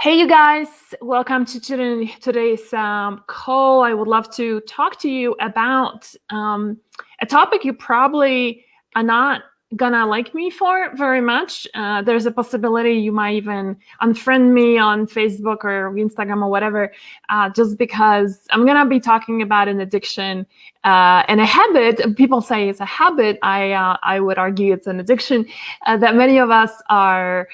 Hey, you guys, welcome to today's call. I would love to talk to you about a topic you probably are not gonna like me for very much. There's a possibility you might even unfriend me on Facebook or Instagram or whatever, just because I'm gonna be talking about an addiction and a habit. People say it's a habit. I would argue it's an addiction that many of us are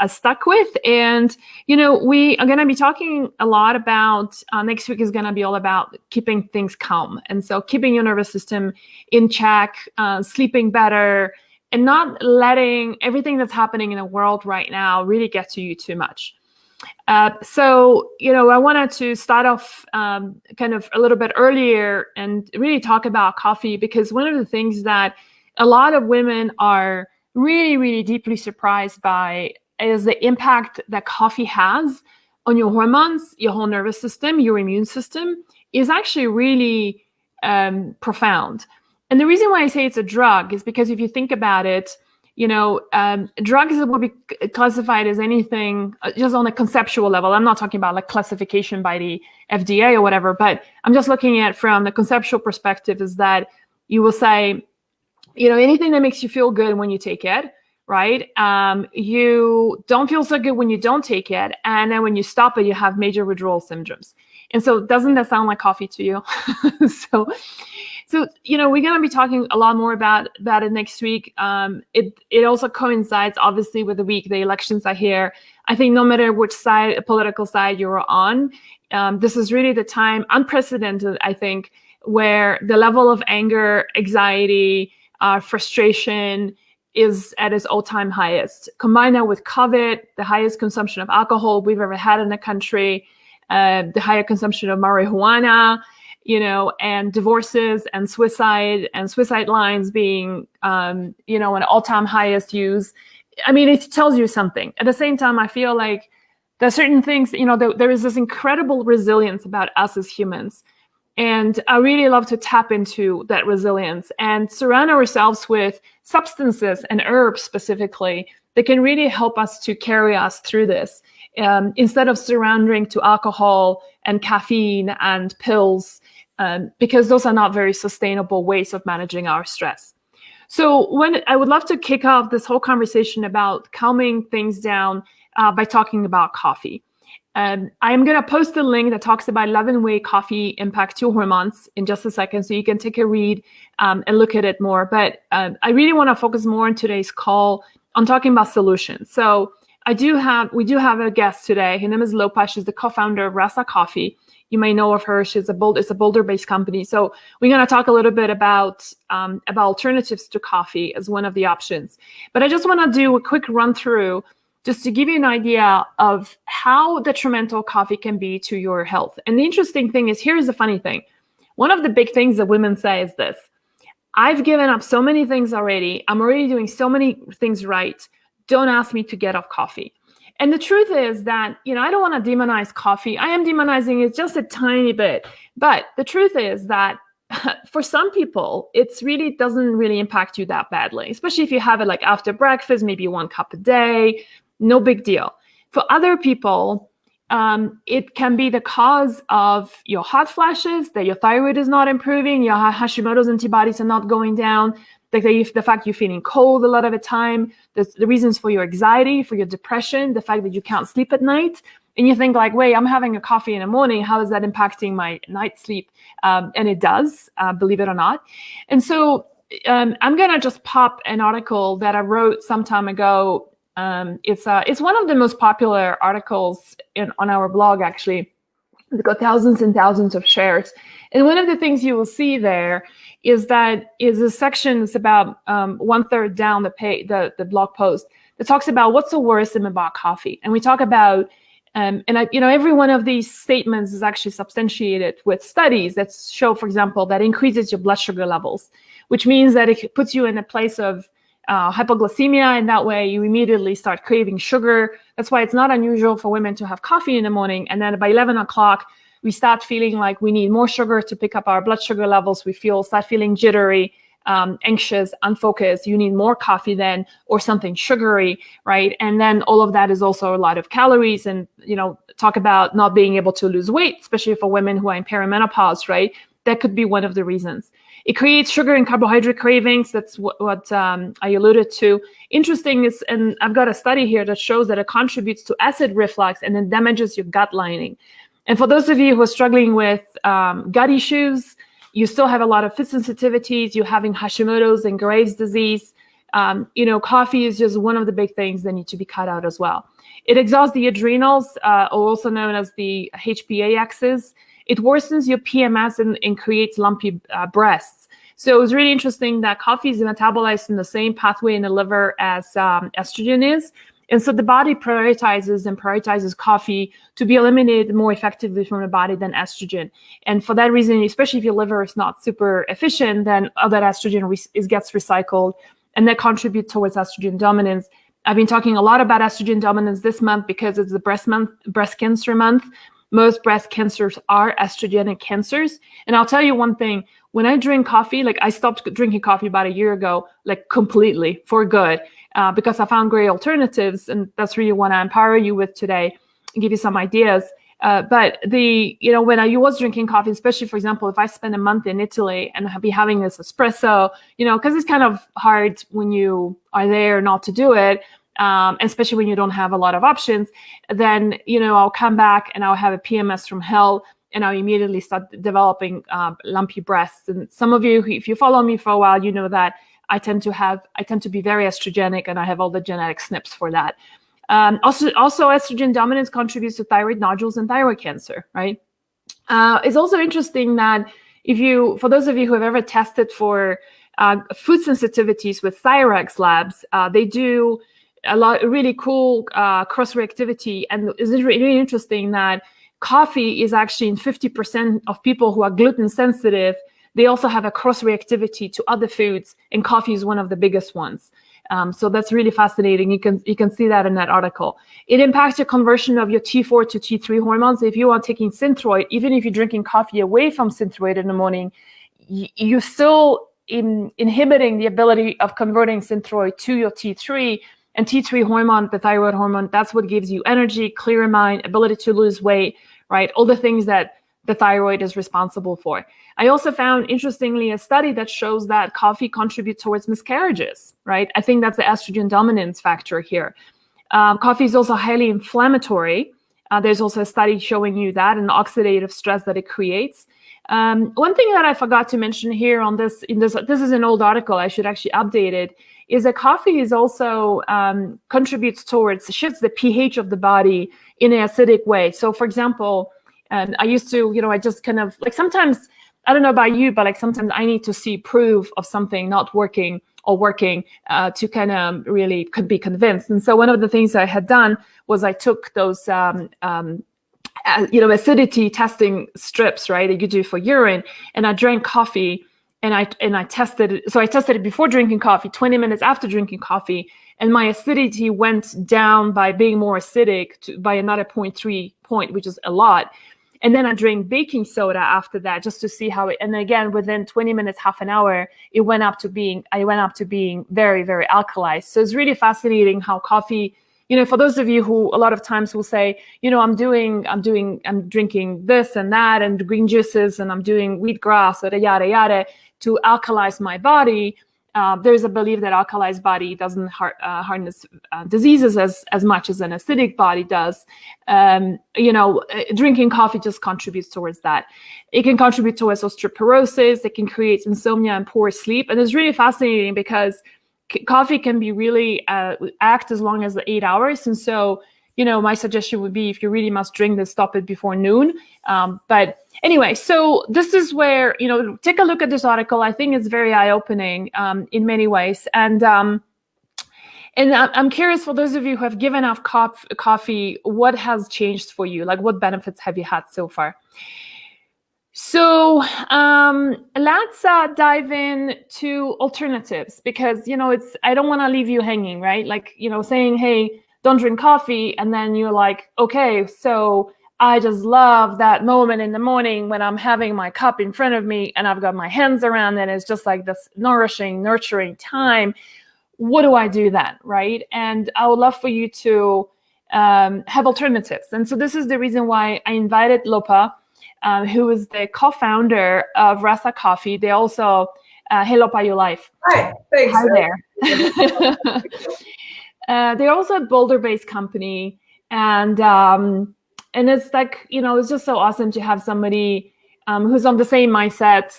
stuck with. And, we are going to be talking a lot about, next week is going to be all about keeping things calm. And so keeping your nervous system in check, sleeping better, and not letting everything that's happening in the world right now really get to you too much. So, I wanted to start off kind of a little bit earlier and really talk about coffee, because one of the things that a lot of women are really, really deeply surprised by is the impact that coffee has on your hormones, your whole nervous system, your immune system is actually really profound. And the reason why I say it's a drug is because if you think about it, drugs will be classified as anything just on a conceptual level. I'm not talking about like classification by the FDA or whatever, but I'm just looking at from the conceptual perspective is that you will say, anything that makes you feel good when you take it, right? You don't feel so good when you don't take it. And then when you stop it, you have major withdrawal symptoms. And so doesn't that sound like coffee to you? So we're going to be talking a lot more about it next week. It also coincides, obviously, with the elections are here. I think no matter which political side you're on, this is really the time, unprecedented, I think, where the level of anger, anxiety, frustration is at its all-time highest. Combine that with COVID, the highest consumption of alcohol we've ever had in the country, the higher consumption of marijuana, and divorces and suicide lines being, an all-time highest use. I mean, it tells you something. At the same time, I feel like there are certain things, there is this incredible resilience about us as humans. And I really love to tap into that resilience and surround ourselves with substances and herbs specifically that can really help us to carry us through this, instead of surrendering to alcohol and caffeine and pills, because those are not very sustainable ways of managing our stress. So I would love to kick off this whole conversation about calming things down by talking about coffee. I'm going to post a link that talks about 11-way coffee impacts your hormones in just a second, so you can take a read and look at it more. But I really want to focus more in today's call on talking about solutions. So we do have a guest today. Her name is Lopa. She's the co-founder of Rasa Coffee. You may know of her. It's a Boulder-based company. So we're going to talk a little bit about alternatives to coffee as one of the options. But I just want to do a quick run through just to give you an idea of how detrimental coffee can be to your health. And the interesting thing is, here's the funny thing. One of the big things that women say is this: I've given up so many things already. I'm already doing so many things right. Don't ask me to get off coffee. And the truth is that, I don't want to demonize coffee. I am demonizing it just a tiny bit. But the truth is that for some people, it doesn't really impact you that badly, especially if you have it like after breakfast, maybe 1 cup a day. No big deal. For other people, it can be the cause of your hot flashes, that your thyroid is not improving, your Hashimoto's antibodies are not going down, the fact you're feeling cold a lot of the time, the reasons for your anxiety, for your depression, the fact that you can't sleep at night. And you think like, wait, I'm having a coffee in the morning. How is that impacting my night sleep? And it does, believe it or not. And so I'm going to just pop an article that I wrote some time ago. It's one of the most popular articles on our blog, actually. It's got thousands and thousands of shares. And one of the things you will see there is a section that's about 1/3 down the blog post that talks about what's the worst thing about coffee. And we talk about, every one of these statements is actually substantiated with studies that show, for example, that increases your blood sugar levels, which means that it puts you in a place of hypoglycemia, and that way you immediately start craving sugar. That's why it's not unusual for women to have coffee in the morning, and then by 11 o'clock, we start feeling like we need more sugar to pick up our blood sugar levels. We start feeling jittery, anxious, unfocused, you need more coffee then, or something sugary, right? And then all of that is also a lot of calories. And, talk about not being able to lose weight, especially for women who are in perimenopause, right? That could be one of the reasons. It creates sugar and carbohydrate cravings. That's what I alluded to. Interesting is, and I've got a study here that shows that it contributes to acid reflux and then damages your gut lining. And for those of you who are struggling with gut issues, you still have a lot of food sensitivities, you're having Hashimoto's and Graves' disease, coffee is just one of the big things that need to be cut out as well. It exhausts the adrenals, also known as the HPA axis. It worsens your PMS and creates lumpy breasts. So it was really interesting that coffee is metabolized in the same pathway in the liver as estrogen is. And so the body prioritizes coffee to be eliminated more effectively from the body than estrogen. And for that reason, especially if your liver is not super efficient, then all that estrogen gets recycled, and that contributes towards estrogen dominance. I've been talking a lot about estrogen dominance this month because it's the breast cancer month. Most breast cancers are estrogenic cancers. And I'll tell you one thing, when I drink coffee, like I stopped drinking coffee about a year ago, like completely for good, because I found great alternatives. And that's really what I empower you with today and give you some ideas. But when I was drinking coffee, especially, for example, if I spend a month in Italy and I'll be having this espresso, because it's kind of hard when you are there not to do it, especially when you don't have a lot of options, then, I'll come back and I'll have a PMS from hell and I'll immediately start developing lumpy breasts. And some of you, if you follow me for a while, you know that I tend to be very estrogenic and I have all the genetic SNPs for that. Also, estrogen dominance contributes to thyroid nodules and thyroid cancer, right? It's also interesting that for those of you who have ever tested for food sensitivities with Thyrex labs, they do a lot really cool cross-reactivity, and it's really interesting that coffee is actually in 50% of people who are gluten sensitive. They also have a cross-reactivity to other foods, and coffee is one of the biggest ones. So that's really fascinating. You can see that in that article. It impacts your conversion of your T4 to T3 hormones. If you are taking Synthroid, even if you're drinking coffee away from Synthroid in the morning, you're still inhibiting the ability of converting Synthroid to your T3. And T3 hormone, the thyroid hormone, that's what gives you energy, clear mind, ability to lose weight, right? All the things that the thyroid is responsible for. I also found, interestingly, a study that shows that coffee contributes towards miscarriages, right? I think that's the estrogen dominance factor here. Coffee is also highly inflammatory. There's also a study showing you that and the oxidative stress that it creates. One thing that I forgot to mention here on this is an old article, I should actually update it, is that coffee is also contributes towards, shifts the pH of the body in an acidic way. So for example, I used to, I just kind of, like sometimes, I don't know about you, but like sometimes I need to see proof of something not working or working to kind of really could be convinced. And so one of the things I had done was I took those acidity testing strips, right, that you do for urine, and I drank coffee and I tested it. So I tested it before drinking coffee, 20 minutes after drinking coffee, and my acidity went down by being more acidic by another 0.3 point, which is a lot. And then I drank baking soda after that just to see how it, and again, within 20 minutes, half an hour, I went up to being very, very alkalized. So it's really fascinating how coffee, for those of you who a lot of times will say, I'm drinking this and that and green juices and I'm doing wheatgrass, yada, yada, to alkalize my body. There's a belief that alkalized body doesn't harness diseases as much as an acidic body does. Drinking coffee just contributes towards that. It can contribute towards osteoporosis. It can create insomnia and poor sleep. And it's really fascinating because coffee can be really act as long as 8 hours. And so, my suggestion would be if you really must drink this, stop it before noon. But anyway, so this is where, take a look at this article. I think it's very eye-opening in many ways. And I'm curious, for those of you who have given up coffee, what has changed for you? Like, what benefits have you had so far? So let's dive in to alternatives, because, I don't want to leave you hanging, right? Like, saying, hey, don't drink coffee. And then you're like, okay, so I just love that moment in the morning when I'm having my cup in front of me and I've got my hands around it. It's just like this nourishing, nurturing time. What do I do then, right? And I would love for you to have alternatives. And so this is the reason why I invited Lopa, who is the co-founder of Rasa Coffee. They also, hey Lopa, your life. Hi, thanks. Hi there. They're also a Boulder-based company, and it's like, it's just so awesome to have somebody who's on the same mindset,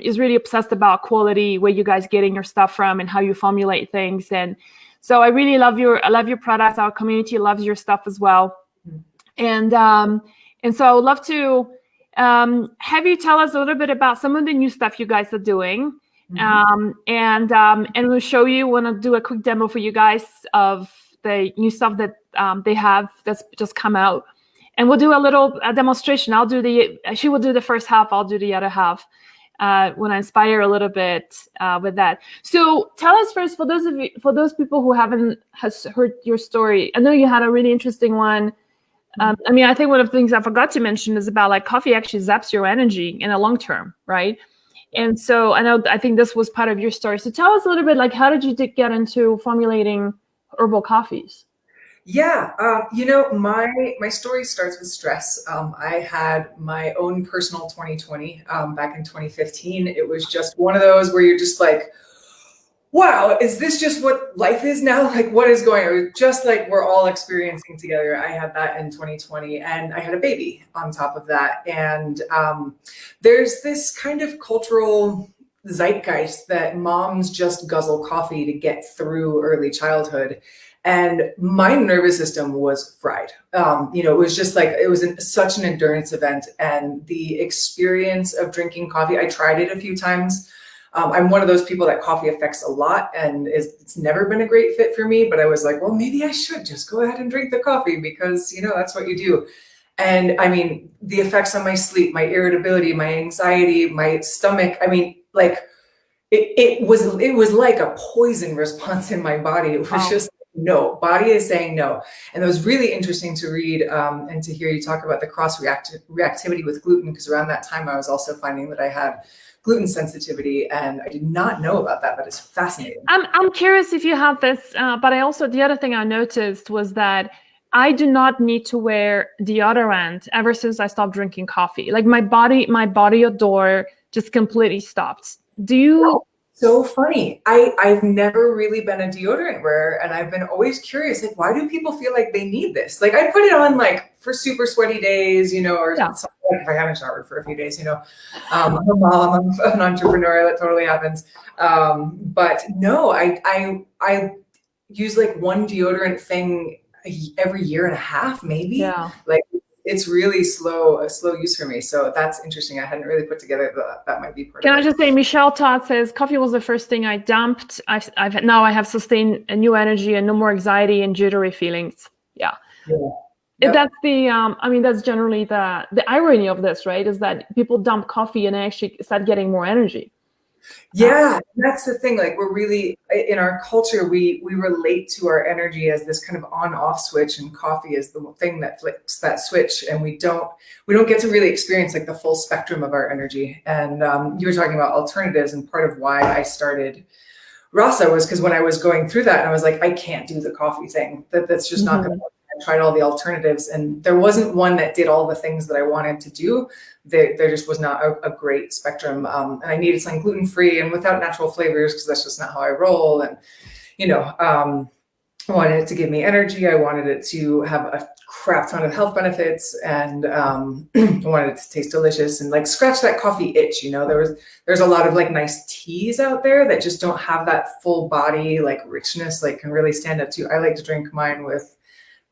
is really obsessed about quality, where you guys getting your stuff from and how you formulate things. And so I really love your products. Our community loves your stuff as well. And so I would love to have you tell us a little bit about some of the new stuff you guys are doing. And we'll show you, want to do a quick demo for you guys of the new stuff that they have that's just come out. And we'll do a little demonstration. She will do the first half. I'll do the other half when I inspire a little bit with that. So tell us first, for those people who haven't heard your story. I know you had a really interesting one. I think one of the things I forgot to mention is about like coffee actually zaps your energy in the long term, right? And so I think this was part of your story. So tell us a little bit, like, how did you get into formulating herbal coffees? Yeah, my story starts with stress. I had my own personal 2020 back in 2015. It was just one of those where you're just like, wow, is this just what life is now? Like, what is going on? Just like we're all experiencing together. I had that in 2020, and I had a baby on top of that. And there's this kind of cultural zeitgeist that moms just guzzle coffee to get through early childhood. And my nervous system was fried. It was just like, it was such an endurance event. And the experience of drinking coffee, I tried it a few times. I'm one of those people that coffee affects a lot, and it's never been a great fit for me, but I was like, well, maybe I should just go ahead and drink the coffee because, that's what you do. And I mean, the effects on my sleep, my irritability, my anxiety, my stomach, it was like a poison response in my body. It was just, no, body is saying no. And it was really interesting to read and to hear you talk about the cross reactivity with gluten, because around that time I was also finding that I had gluten sensitivity, and I did not know about that, but it's fascinating. I'm curious if you have this, but the other thing I noticed was that I do not need to wear deodorant ever since I stopped drinking coffee. Like my body odor just completely stopped. Do you? So funny. I've never really been a deodorant wearer, and I've been always curious, like, why do people feel like they need this? Like, I put it on like for super sweaty days, or something, like if I haven't showered for a few days, I'm a mom, I'm an entrepreneur, that totally happens. But no, I use like one deodorant thing every year and a half, maybe. Yeah. Like, it's really slow use for me. So that's interesting. I hadn't really put together that might be part of it. Can I just say, Michelle Todd says, coffee was the first thing I dumped. Now I have sustained a new energy and no more anxiety and jittery feelings. Yeah. Yep. That's that's generally the irony of this, right? Is that people dump coffee and they actually start getting more energy. Yeah, that's the thing. Like, we're really, in our culture, we relate to our energy as this kind of on-off switch, and coffee is the thing that flicks that switch. And we don't get to really experience like the full spectrum of our energy. And you were talking about alternatives, and part of why I started Rasa was because when I was going through that, and I was like, I can't do the coffee thing. That's just not going to work. I tried all the alternatives, and there wasn't one that did all the things that I wanted to do. There just was not a great spectrum. And I needed something gluten-free and without natural flavors, because that's just not how I roll. And, I wanted it to give me energy. I wanted it to have a crap ton of health benefits, and I wanted it to taste delicious and like scratch that coffee itch. There's a lot of like nice teas out there that just don't have that full body like richness, like can really stand up to. I like to drink mine with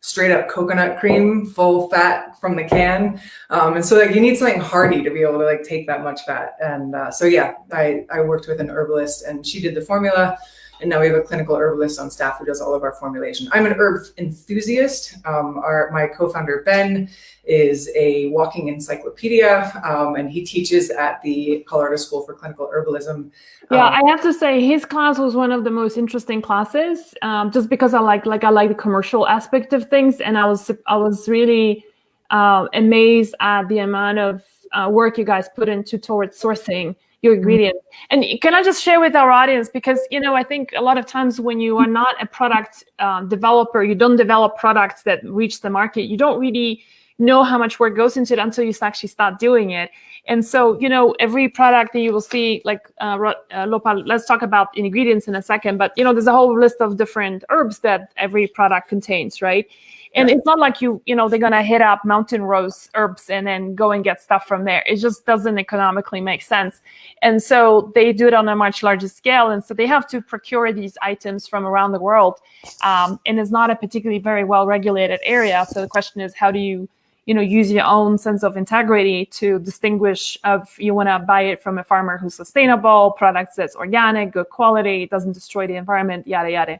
straight up coconut cream, full fat from the can. And so like you need something hearty to be able to like take that much fat. And I worked with an herbalist, and she did the formula. And now we have a clinical herbalist on staff who does all of our formulation. I'm an herb enthusiast. My co-founder, Ben, is a walking encyclopedia, and he teaches at the Colorado School for Clinical Herbalism. Yeah, I have to say his class was one of the most interesting classes, just because I like the commercial aspect of things, and I was really amazed at the amount of work you guys put into towards sourcing your ingredients. And can I just share with our audience, because, you know, I think a lot of times when you are not a product developer, you don't develop products that reach the market, you don't really know how much work goes into it until you actually start doing it. And so, you know, every product that you will see, like Lopa, let's talk about ingredients in a second, but, you know, there's a whole list of different herbs that every product contains, right? And it's not like you know, they're going to hit up mountain rose herbs and then go and get stuff from there. It just doesn't economically make sense. And so they do it on a much larger scale. And so they have to procure these items from around the world. And it's not a particularly very well regulated area. So the question is, how do you know, use your own sense of integrity to distinguish if you want to buy it from a farmer who's sustainable, products that's organic, good quality, doesn't destroy the environment, yada, yada.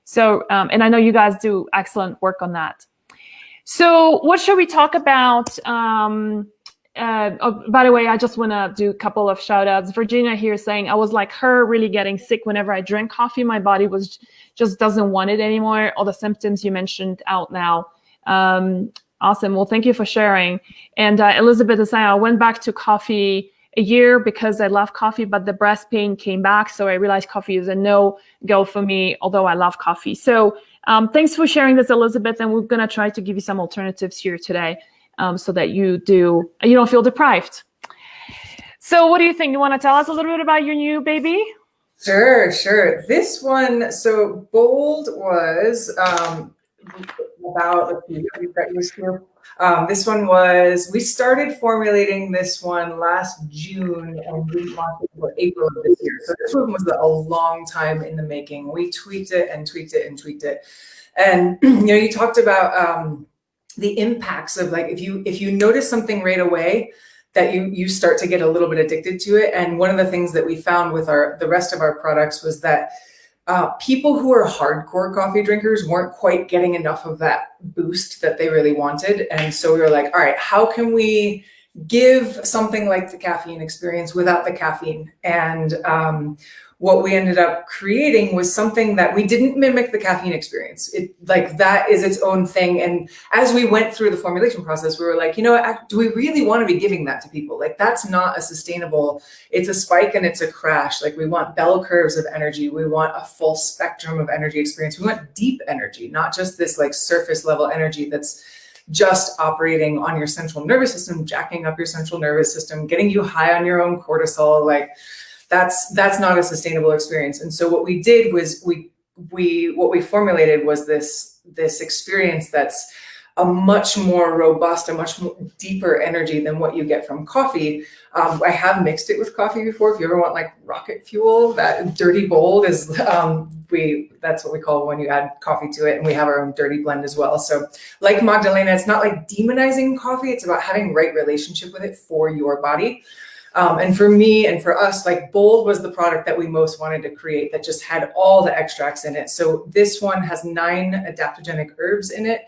So, and I know you guys do excellent work on that. So what should we talk about? Oh, by the way, I just want to do a couple of shout outs. Virginia here saying, I was like her, really getting sick whenever I drank coffee. My body was just doesn't want it anymore. All the symptoms you mentioned out now. Awesome. Well, thank you for sharing. And Elizabeth is saying, I went back to coffee a year because I love coffee, but the breast pain came back. So I realized coffee is a no-go for me, although I love coffee. So thanks for sharing this, Elizabeth. And we're going to try to give you some alternatives here today so that you don't feel deprived. So what do you think? You want to tell us a little bit about your new baby? Sure. This one, so Bold was about, let's see, we've got yours here. This one was, we started formulating this one last June and we launched it for April of this year. So this one was a long time in the making. We tweaked it and tweaked it and tweaked it. And, you know, you talked about the impacts of, like, if you notice something right away, that you start to get a little bit addicted to it. And one of the things that we found with the rest of our products was that people who are hardcore coffee drinkers weren't quite getting enough of that boost that they really wanted. And so we were like, all right, how can we give something like the caffeine experience without the caffeine? And what we ended up creating was something that we didn't mimic the caffeine experience. It, like, that is its own thing. And as we went through the formulation process, we were like, you know, do we really want to be giving that to people? Like, that's not a sustainable, it's a spike and it's a crash. Like, we want bell curves of energy. We want a full spectrum of energy experience. We want deep energy, not just this like surface level energy that's just operating on your central nervous system, jacking up your central nervous system, getting you high on your own cortisol. Like, that's not a sustainable experience. And so what we did was what we formulated was this experience that's a much more robust, a much more deeper energy than what you get from coffee. I have mixed it with coffee before. If you ever want like rocket fuel, that Dirty Bold is, that's what we call when you add coffee to it. And we have our own dirty blend as well. So like Magdalena, it's not like demonizing coffee. It's about having right relationship with it for your body. And for me and for us, like, Bold was the product that we most wanted to create that just had all the extracts in it. So this one has 9 adaptogenic herbs in it,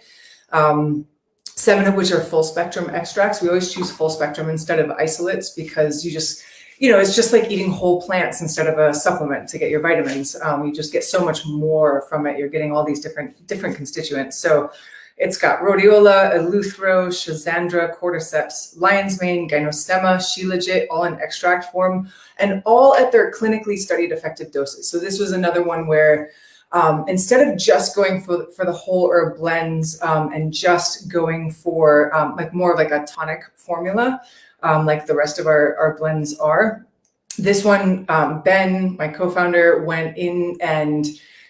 7 of which are full spectrum extracts. We always choose full spectrum instead of isolates because you just, you know, it's just like eating whole plants instead of a supplement to get your vitamins. You just get so much more from it. You're getting all these different constituents. So it's got rhodiola, eleuthero, schizandra, cordyceps, lion's mane, gynostemma, shilajit, all in extract form, and all at their clinically studied effective doses. So this was another one where instead of just going for the whole herb blends and just going for like more of like a tonic formula, like the rest of our blends are, this one, Ben, my co-founder, went in and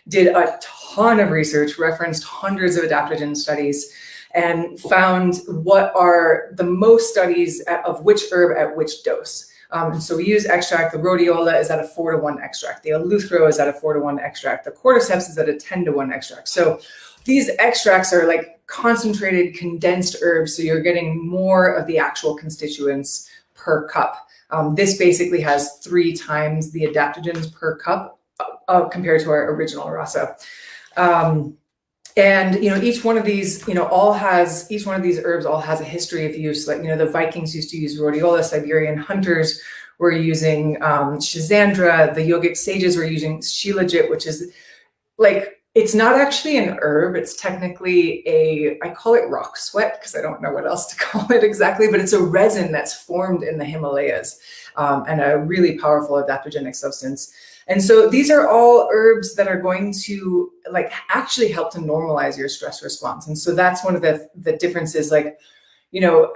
did a ton of research, referenced hundreds of adaptogen studies, and found what are the most studies of which herb at which dose. So we use extract. The rhodiola is at a 4-to-1 extract. The eleuthero is at a 4-to-1 extract. The cordyceps is at a 10-to-1 extract. So these extracts are like concentrated, condensed herbs. So you're getting more of the actual constituents per cup. This basically has 3 times the adaptogens per cup compared to our original Rasa. And, you know, each one of these, you know, each one of these herbs all has a history of use. Like, you know, the Vikings used to use rhodiola, Siberian hunters were using schizandra, the yogic sages were using shilajit, which is like It's not actually an herb. It's technically I call it rock sweat because I don't know what else to call it exactly, but it's a resin that's formed in the Himalayas, and a really powerful adaptogenic substance. And so these are all herbs that are going to like actually help to normalize your stress response. And so that's one of the differences. Like, you know,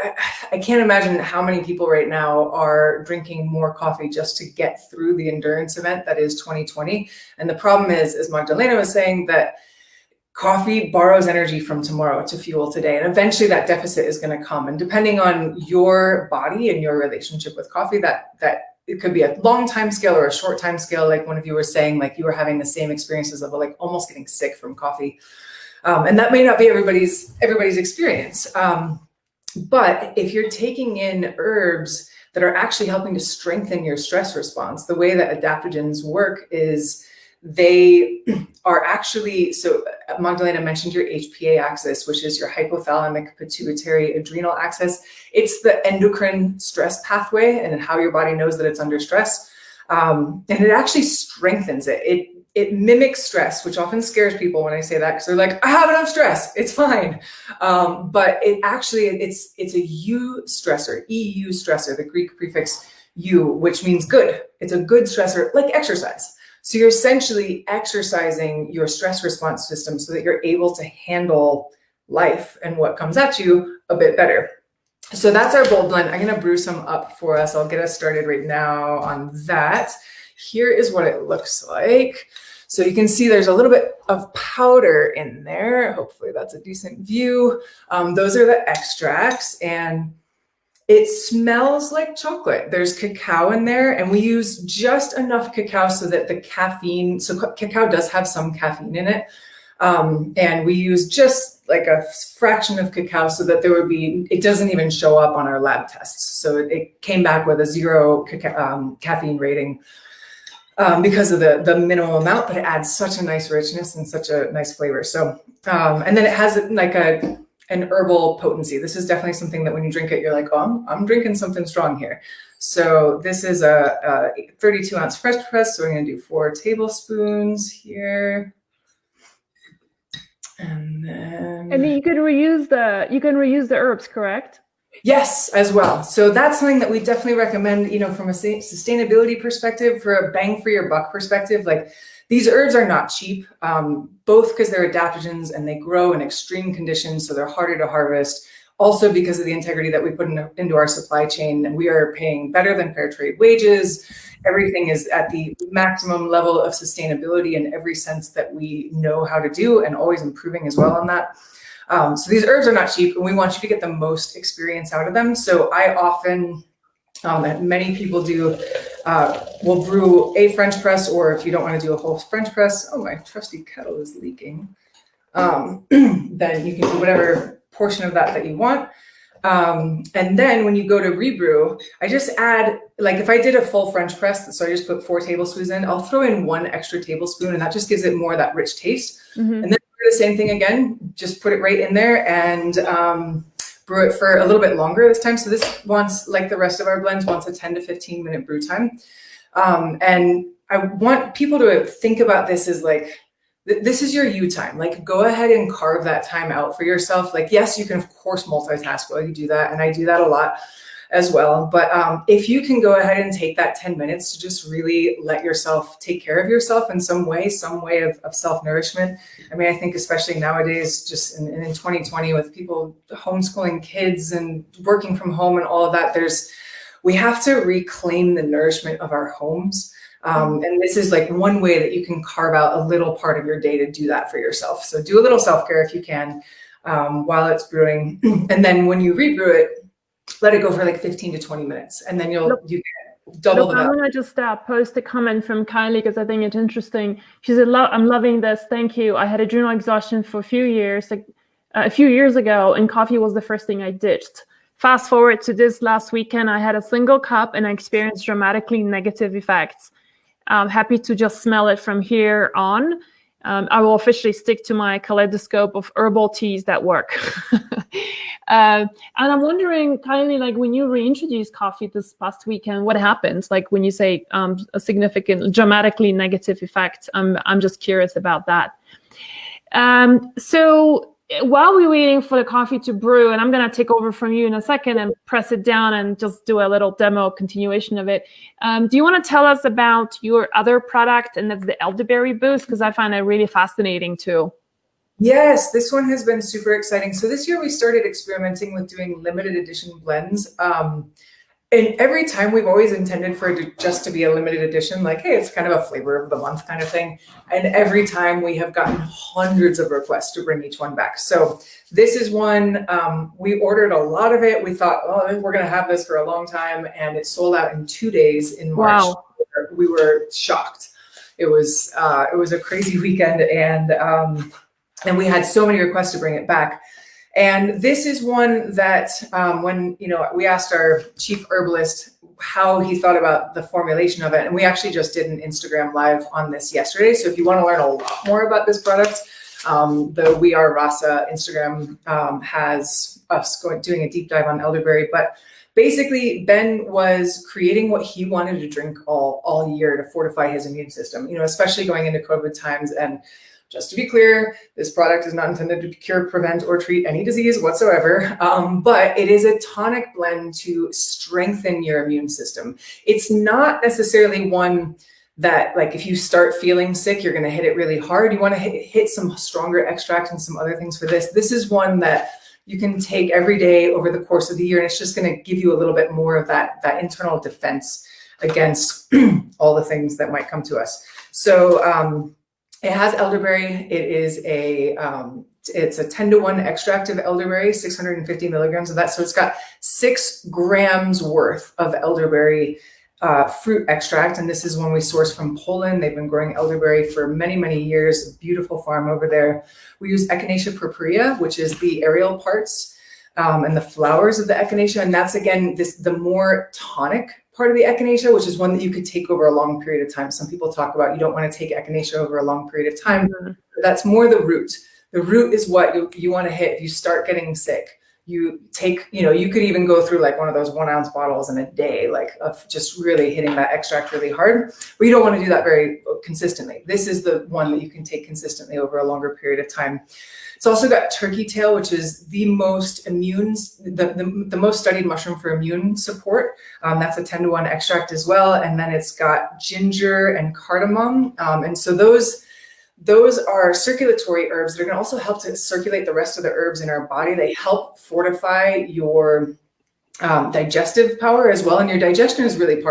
I can't imagine how many people right now are drinking more coffee just to get through the endurance event that is 2020. And the problem is, as Magdalena was saying, that coffee borrows energy from tomorrow to fuel today. And eventually that deficit is going to come. And depending on your body and your relationship with coffee, that it could be a long time scale or a short time scale. Like one of you were saying, like you were having the same experiences of like almost getting sick from coffee. And that may not be everybody's experience. But if you're taking in herbs that are actually helping to strengthen your stress response, the way that adaptogens work is they are actually, so Magdalena mentioned your HPA axis, which is your hypothalamic pituitary adrenal axis. It's the endocrine stress pathway and how your body knows that it's under stress. And it actually strengthens it. It mimics stress, which often scares people when I say that because they're like, I have enough stress, it's fine. But it actually, it's a EU stressor, the Greek prefix U, which means good. It's a good stressor, like exercise. So you're essentially exercising your stress response system so that you're able to handle life and what comes at you a bit better. So that's our bold blend. I'm gonna brew some up for us. I'll get us started right now on that. Here is what it looks like. So you can see there's a little bit of powder in there. Hopefully that's a decent view. Those are the extracts and it smells like chocolate. There's cacao in there and we use just enough cacao so that the caffeine, so cacao does have some caffeine in it. And we use just like a fraction of cacao so that it doesn't even show up on our lab tests. So it came back with a 0 caffeine rating. Because of the minimal amount, but it adds such a nice richness and such a nice flavor. So, and then it has like an herbal potency. This is definitely something that when you drink it, you're like, oh, I'm drinking something strong here. So this is a 32 ounce French press. So we're going to do 4 tablespoons here. And then you can reuse the herbs, correct? Yes, as well. So that's something that we definitely recommend, you know, from a sustainability perspective, for a bang for your buck perspective. Like these herbs are not cheap, both because they're adaptogens and they grow in extreme conditions. So they're harder to harvest. Also because of the integrity that we put into our supply chain, we are paying better than fair trade wages. Everything is at the maximum level of sustainability in every sense that we know how to do, and always improving as well on that. So these herbs are not cheap and we want you to get the most experience out of them. So I often, and many people do, will brew a French press, or if you don't want to do a whole French press, oh, my trusty kettle is leaking. Then you can do whatever portion of that you want. And then when you go to rebrew, I just add, like if I did a full French press, so I just put 4 tablespoons in, I'll throw in 1 extra tablespoon and that just gives it more of that rich taste. Mm-hmm. And then do the same thing again, just put it right in there and brew it for a little bit longer this time. So this wants, like the rest of our blends, wants a 10 to 15 minute brew time. And I want people to think about this as like, this is your you time. Like go ahead and carve that time out for yourself. Like, yes, you can of course multitask while you do that. And I do that a lot as well. But if you can go ahead and take that 10 minutes to just really let yourself take care of yourself in some way of self-nourishment. I mean, I think especially nowadays, just in 2020 with people homeschooling kids and working from home and all of that, we have to reclaim the nourishment of our homes. And this is like one way that you can carve out a little part of your day to do that for yourself. So do a little self-care if you can while it's brewing. And then when you rebrew it, let it go for like 15 to 20 minutes. And then you get double the amount. I'm going to just post a comment from Kylie because I think it's interesting. She said, I'm loving this. Thank you. I had adrenal exhaustion for a few years ago, and coffee was the first thing I ditched. Fast forward to this last weekend, I had a single cup and I experienced dramatically negative effects. I'm happy to just smell it from here on. I will officially stick to my kaleidoscope of herbal teas that work. And I'm wondering, Kylie, like when you reintroduced coffee this past weekend, what happened? Like when you say a significant, dramatically negative effect, I'm just curious about that. So while we're waiting for the coffee to brew, and I'm going to take over from you in a second and press it down and just do a little demo continuation of it. Do you want to tell us about your other product, and that's the Elderberry Boost? Because I find it really fascinating too. Yes, this one has been super exciting. So this year we started experimenting with doing limited edition blends. And every time we've always intended for it just to be a limited edition, like, hey, it's kind of a flavor of the month kind of thing. And every time we have gotten hundreds of requests to bring each one back. So this is one, we ordered a lot of it. We thought, oh, we're going to have this for a long time. And it sold out in 2 days in March. Wow. We were shocked. It was a crazy weekend. And we had so many requests to bring it back. And this is one that when we asked our chief herbalist how he thought about the formulation of it, and we actually just did an Instagram live on this yesterday. So if you want to learn a lot more about this product, the We Are Rasa Instagram has us doing a deep dive on elderberry. But basically, Ben was creating what he wanted to drink all year to fortify his immune system, especially going into COVID times. And just to be clear, this product is not intended to cure, prevent, or treat any disease whatsoever, but it is a tonic blend to strengthen your immune system. It's not necessarily one that, like, if you start feeling sick, you're going to hit it really hard. You want to hit some stronger extract and some other things for this. This is one that you can take every day over the course of the year, and it's just going to give you a little bit more of that internal defense against all the things that might come to us. So, it has elderberry. It is it's a 10-to-1 extract of elderberry, 650 milligrams of that. So it's got 6 grams worth of elderberry fruit extract. And this is one we source from Poland. They've been growing elderberry for many, many years. A beautiful farm over there. We use Echinacea purpurea, which is the aerial parts and the flowers of the echinacea. And that's, again, the more tonic part of the echinacea, which is one that you could take over a long period of time. Some people talk about you don't want to take echinacea over a long period of time. Mm-hmm. That's more the root. The root is what you want to hit if you start getting sick. You take, you could even go through like one of those 1 ounce bottles in a day, like of just really hitting that extract really hard. But you don't want to do that very consistently. This is the one that you can take consistently over a longer period of time. It's also got turkey tail, which is the most the most studied mushroom for immune support. That's a 10-to-1 extract as well. And then it's got ginger and cardamom. And so those are circulatory herbs that are going to also help to circulate the rest of the herbs in our body. They help fortify your digestive power as well. And your digestion is really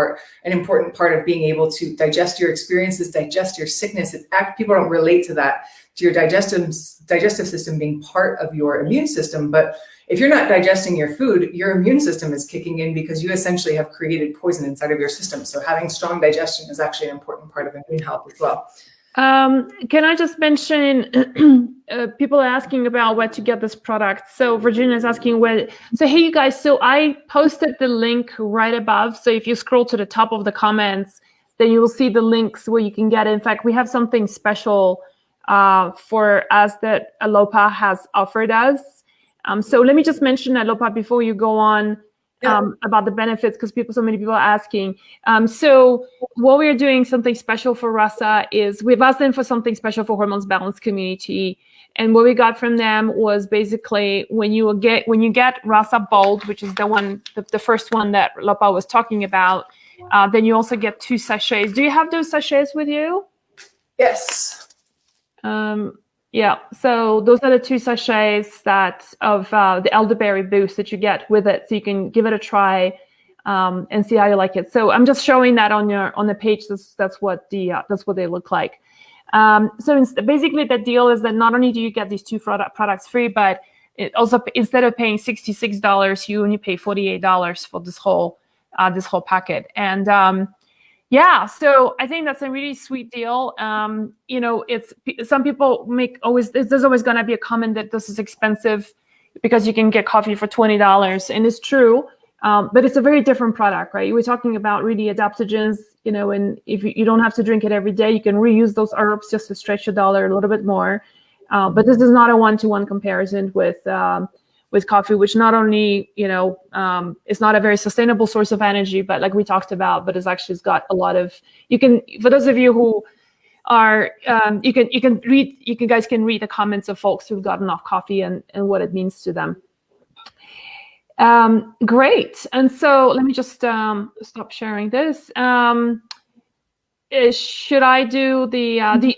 an important part of being able to digest your experiences, digest your sickness. People don't relate to that, to your digestive system being part of your immune system. But if you're not digesting your food, your immune system is kicking in because you essentially have created poison inside of your system. So having strong digestion is actually an important part of immune health as well. Can I just mention, people are asking about where to get this product. So Virginia is asking so hey, you guys, so I posted the link right above. So if you scroll to the top of the comments, then you will see the links where you can get it. In fact, we have something special for us that Lopa has offered us. So let me just mention Lopa before you go on. About the benefits, because so many people are asking. So what we're doing, something special for Rasa, is we've asked them for something special for Hormones Balance community. And what we got from them was basically when you get Rasa Bold, which is the first one that Lopa was talking about, then you also get 2 sachets. Do you have those sachets with you? Yes. Yeah, so those are the 2 sachets of the Elderberry Boost that you get with it, so you can give it a try and see how you like it. So I'm just showing that on the page. That's what they look like. So basically, the deal is that not only do you get these 2 products free, but it also, instead of paying $66, you only pay $48 for this whole packet. And yeah, so I think that's a really sweet deal. It's some people there's always going to be a comment that this is expensive because you can get coffee for $20, and it's true. But it's a very different product, right? We're talking about really adaptogens, and if you don't have to drink it every day, you can reuse those herbs just to stretch your dollar a little bit more. But this is not a 1-to-1 comparison with coffee, which not only, it's not a very sustainable source of energy, but like we talked about, but it's got a lot of, for those of you who are you guys can read the comments of folks who've gotten off coffee and what it means to them. Great. And so let me just stop sharing this. Should I do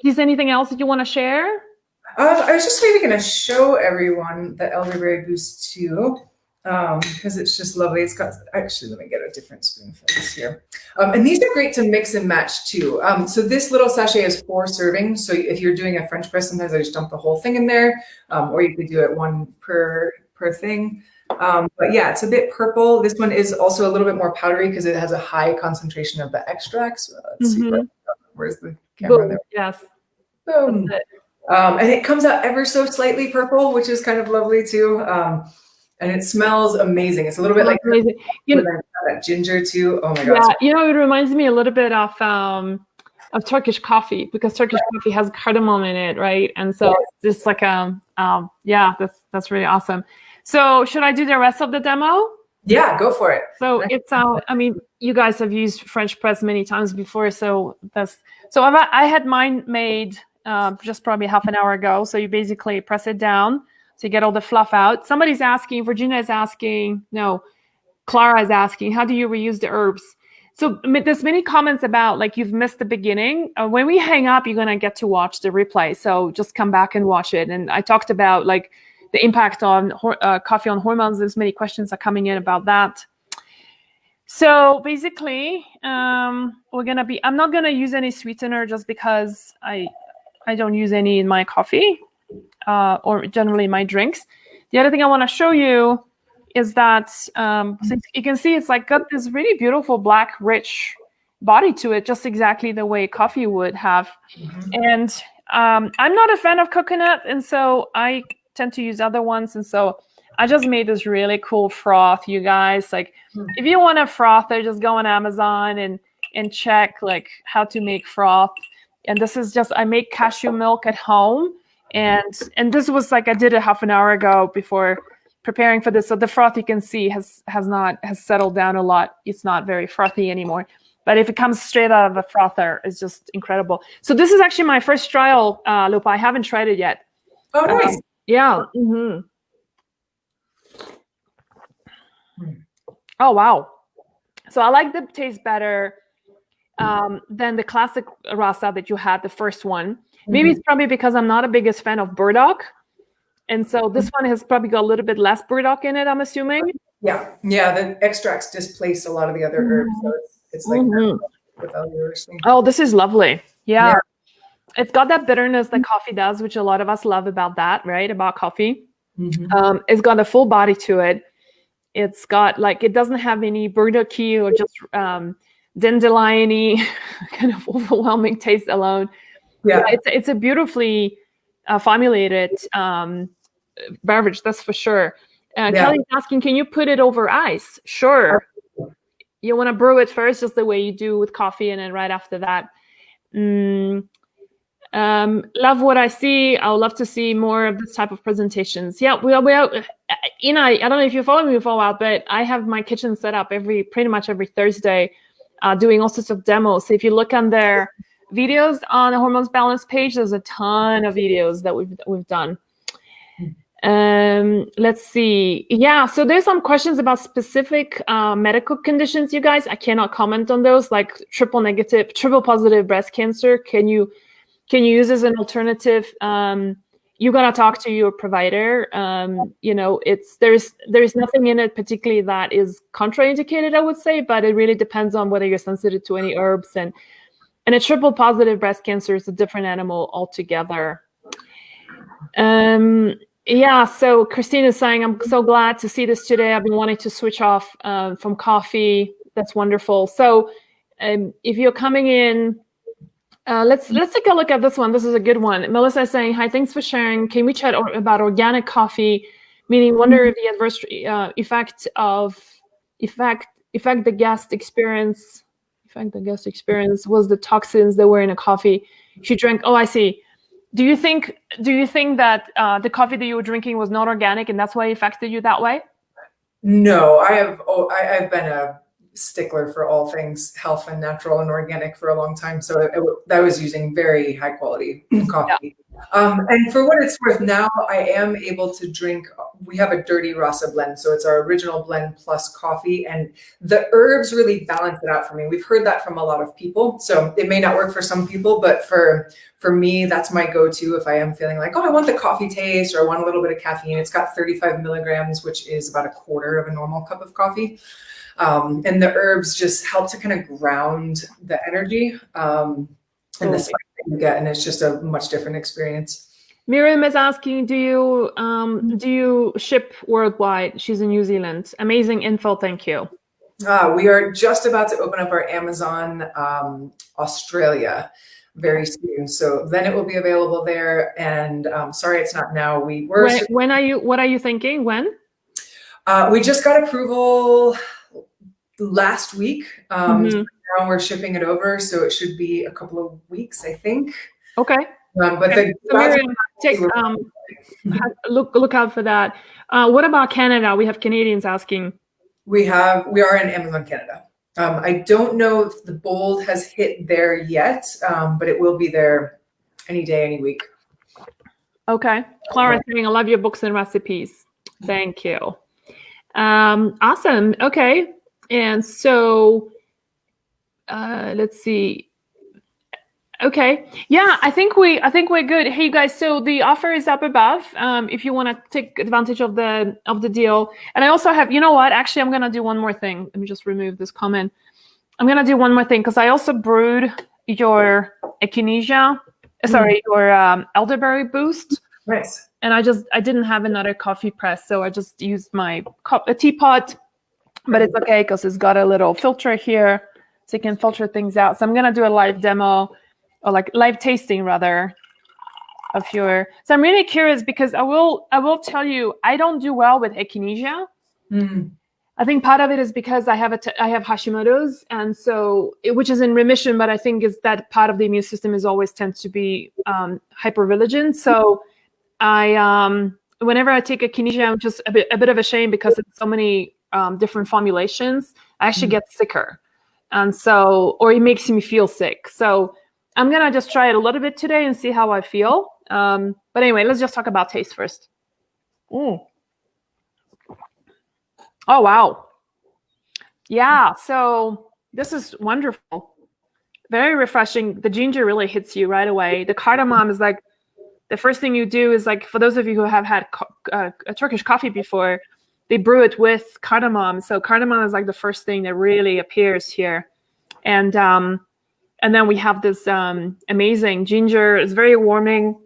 is anything else that you want to share? I was just maybe going to show everyone the Elderberry Boost too, because it's just lovely. It's got, actually, let me get a different spoon for this here. And these are great to mix and match too. So this little sachet is 4 servings. So if you're doing a French press, sometimes I just dump the whole thing in there, or you could do it 1 per thing. But yeah, it's a bit purple. This one is also a little bit more powdery because it has a high concentration of the extracts. Let's see, where's the camera? Boom. There? Yes. Boom. And it comes out ever so slightly purple, which is kind of lovely too. And it smells amazing. It's a little bit like that ginger too. Oh my God. Yeah, it reminds me a little bit of Turkish coffee, because Turkish coffee has cardamom in it, right? And so it's just like that's really awesome. So should I do the rest of the demo? Yeah, go for it. So it's I mean, you guys have used French press many times before, so I had mine made just probably half an hour ago. So you basically press it down so you get all the fluff out. Somebody's asking, Virginia is asking, no, Clara is asking, how do you reuse the herbs? So there's many comments about like you've missed the beginning. When we hang up, you're gonna get to watch the replay. So just come back and watch it. And I talked about like the impact on coffee on hormones. There's many questions are coming in about that. So basically, I'm not gonna use any sweetener just because I don't use any in my coffee or generally my drinks. The other thing I want to show you is that so you can see it's like got this really beautiful black, rich body to it, just exactly the way coffee would have. And I'm not a fan of coconut, and so I tend to use other ones. And so I just made this really cool froth, you guys. Like if you want a frother, just go on Amazon and check like how to make froth. And this is just, I make cashew milk at home. And this was like, I did it half an hour ago before preparing for this. So the froth you can see has settled down a lot. It's not very frothy anymore. But if it comes straight out of a frother, it's just incredible. So this is actually my first trial, Lopa. I haven't tried it yet. Oh, nice. Yeah. Oh, wow. So I like the taste better than the classic Rasa that you had, the first one. Maybe it's probably because I'm not a biggest fan of burdock. And so this one has probably got a little bit less burdock in it, I'm assuming. Yeah. The extracts displace a lot of the other herbs. So it's like without yours. Oh, this is lovely. Yeah. It's got that bitterness that coffee does, which a lot of us love about that, right? About coffee. It's got a full body to it. It's got like, it doesn't have any burdocky or just dandelion-y kind of overwhelming taste alone. Yeah, it's a beautifully formulated beverage, that's for sure. Kelly's asking, can you put it over ice? Sure. You want to brew it first, just the way you do with coffee, and then right after that. Love what I see. I would love to see more of this type of presentations. Yeah, we are. I don't know if you follow me for a while, but I have my kitchen set up pretty much every Thursday, doing all sorts of demos. So if you look on their videos on the Hormones Balance page, there's a ton of videos that we've done. Let's see. Yeah, so there's some questions about specific medical conditions, you guys. I cannot comment on those, like triple positive breast cancer. Can you use as an alternative? You gotta talk to your provider. There's nothing in it particularly that is contraindicated, I would say, but it really depends on whether you're sensitive to any herbs. And a triple positive breast cancer is a different animal altogether. Yeah, so Christine is saying, I'm so glad to see this today. I've been wanting to switch off from coffee. That's wonderful. So if you're coming in, let's take a look at this one. This is a good one. Melissa is saying, hi, thanks for sharing. Can we chat about organic coffee? Meaning, wonder if the adverse effect the guest experience was the toxins that were in a coffee she drank. Oh, I see. Do you think that the coffee that you were drinking was not organic and that's why it affected you that way? No, I've been a stickler for all things health and natural and organic for a long time. So I was using very high quality coffee. And for what it's worth, now I am able to drink. We have a dirty Rasa blend, so it's our original blend plus coffee, and the herbs really balance it out for me. We've heard that from a lot of people, so it may not work for some people, but for me, that's my go-to if I am feeling like, oh, I want the coffee taste or I want a little bit of caffeine. It's got 35 milligrams, which is about a quarter of a normal cup of coffee. And the herbs just help to kind of ground the energy and the spice that you get, and it's just a much different experience. Miriam is asking, do you ship worldwide? She's in New Zealand. Amazing info, thank you. We are just about to open up our Amazon Australia very soon, so then it will be available there. And sorry, it's not now. What are you thinking? When? We just got approval last week. So now we're shipping it over, so it should be a couple of weeks, I think. Okay. But look out for that. What about Canada? We have Canadians asking. We are in Amazon Canada. I don't know if the Bold has hit there yet, but it will be there any day, any week. Okay. Clara saying, I love your books and recipes. Thank you. Awesome. Okay. And so let's see. Okay. Yeah, I think we're good. Hey you guys, so the offer is up above. If you want to take advantage of the deal. And I also have, you know what? Actually, I'm gonna do one more thing. Let me just remove this comment. I'm gonna do one more thing because I also brewed your echinacea, your elderberry boost. Nice. And I didn't have another coffee press, so I just used my teapot, but it's okay because it's got a little filter here, so you can filter things out. So I'm gonna do a live demo, or like live tasting rather, of your. So I'm really curious because I will tell you I don't do well with echinacea. I think part of it is because I have Hashimoto's, and so which is in remission, but I think is that part of the immune system is always tends to be hypervigilant. So I whenever I take echinacea, I'm just a bit of a shame because it's so many different formulations. I actually get sicker, and so or it makes me feel sick. So I'm gonna just try it a little bit today and see how I feel. But anyway, let's just talk about taste first. Oh, wow. Yeah, so this is wonderful. Very refreshing. The ginger really hits you right away. The cardamom is like, the first thing you do is like, for those of you who have had a Turkish coffee before, they brew it with cardamom. So cardamom is like the first thing that really appears here. And then we have this amazing ginger. It's very warming.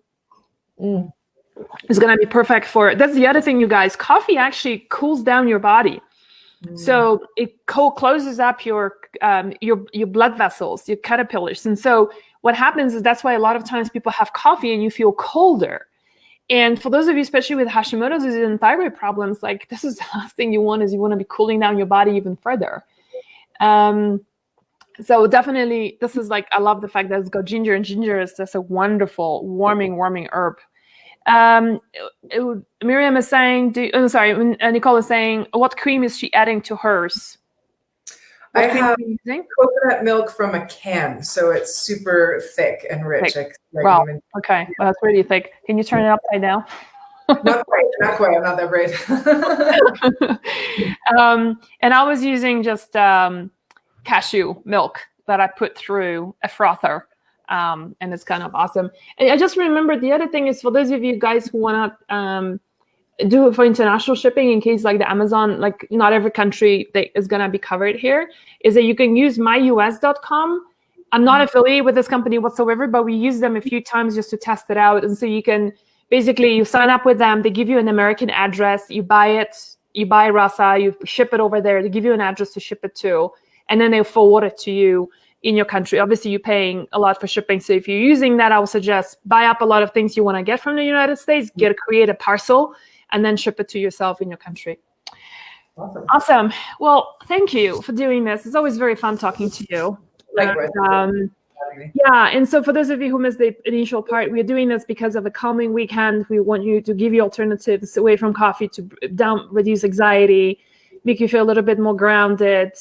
It's going to be perfect for, that's the other thing, you guys, coffee actually cools down your body. So it closes up your blood vessels, your caterpillars. And so what happens is that's why a lot of times people have coffee and you feel colder. And for those of you, especially with Hashimoto's and thyroid problems, like this is the last thing you want is you want to be cooling down your body even further. So definitely this is like, I love the fact that it's got ginger, and ginger is just a wonderful warming herb. Miriam is saying, Nicole is saying, what cream is she adding to hers? I have coconut milk from a can, so it's super thick and rich. Okay, well, that's really thick. Can you turn it upside down? Not quite. I'm not that brave. And I was using just cashew milk that I put through a frother. And it's kind of awesome. And I just remembered the other thing is for those of you guys who want to do it for international shipping, in case like the Amazon, like not every country is going to be covered here, is that you can use myus.com. I'm not affiliated with this company whatsoever, but we use them a few times just to test it out. And so you can basically, you sign up with them. They give you an American address. You buy it. You buy Rasa. You ship it over there. They give you an address to ship it to. And then they forward it to you in your country. Obviously, you're paying a lot for shipping. So if you're using that, I would suggest buy up a lot of things you want to get from the United States, create a parcel, and then ship it to yourself in your country. Awesome. Well, thank you for doing this. It's always very fun talking to you. Yeah, and so for those of you who missed the initial part, we're doing this because of a calming weekend. We want you to give you alternatives away from coffee to reduce anxiety, make you feel a little bit more grounded.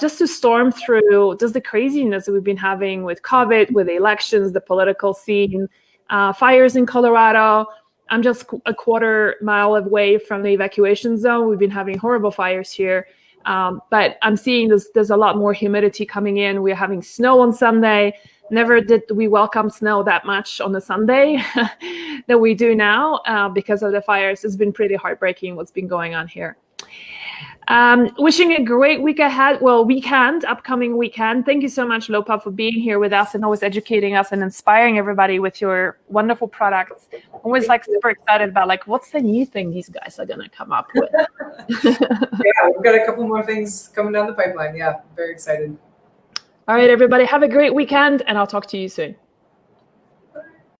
just to storm through just the craziness that we've been having with COVID, with the elections, the political scene, fires in Colorado. I'm just a quarter mile away from the evacuation zone. We've been having horrible fires here. But I'm seeing there's a lot more humidity coming in. We're having snow on Sunday. Never did we welcome snow that much on a Sunday than we do now because of the fires. It's been pretty heartbreaking what's been going on here. Wishing a great week ahead. Well, upcoming weekend. Thank you so much, Lopa, for being here with us and always educating us and inspiring everybody with your wonderful products. I'm always super excited about what's the new thing these guys are gonna come up with. Yeah, we've got a couple more things coming down the pipeline. Yeah, very excited. All right, everybody, have a great weekend, and I'll talk to you soon.